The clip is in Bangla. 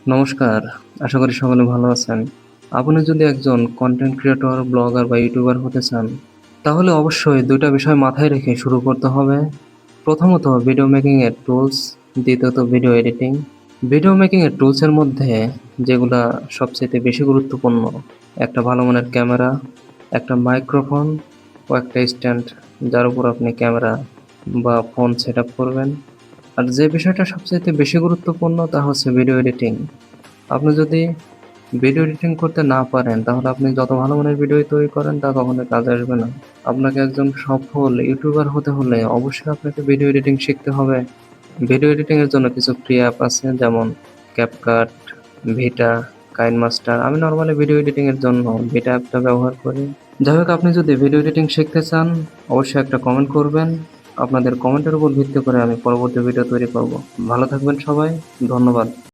নমস্কার, আশা করি সকলে ভালো আছেন। আপনি যদি একজন কনটেন্ট ক্রিয়েটর, ব্লগার বা ইউটিউবার হতে চান, তাহলে অবশ্যই ২ টা বিষয় মাথায় রেখে শুরু করতে হবে। প্রথমত ভিডিও মেকিং এর টুলস, দ্বিতীয়ত ভিডিও এডিটিং। ভিডিও মেকিং এর টুলস এর মধ্যে যেগুলা সবচাইতে বেশি গুরুত্বপূর্ণ, একটা ভালো মানের ক্যামেরা, একটা মাইক্রোফোন ও একটা স্ট্যান্ড যার উপর আপনি ক্যামেরা বা ফোন সেটআপ করবেন। আর যে বিষয়টা সবচাইতে বেশি গুরুত্বপূর্ণ তা হচ্ছে ভিডিও এডিটিং। আপনি যদি ভিডিও এডিটিং করতে না পারেন, তাহলে আপনি যত ভালো মানের ভিডিও তৈরি করেন তা কখনোই কাজে আসবে না। আপনাকে একজন সফল ইউটিউবার হতে হলে অবশ্যই আপনাকে ভিডিও এডিটিং শিখতে হবে। ভিডিও এডিটিং এর জন্য কিছু ফ্রি অ্যাপ আছে, যেমন ক্যাপকাট, ভিটা, কাইনমাস্টার। আমি নরমালি ভিডিও এডিটিং এর জন্য ভিটা অ্যাপটা ব্যবহার করি। যাই হোক, আপনি যদি ভিডিও এডিটিং শিখতে চান, অবশ্যই একটা কমেন্ট করবেন। আপনাদের কমেন্টের উপর ভিত্তি করে আমি পরবর্তী ভিডিও তৈরি করব। ভালো থাকবেন সবাই। ধন্যবাদ।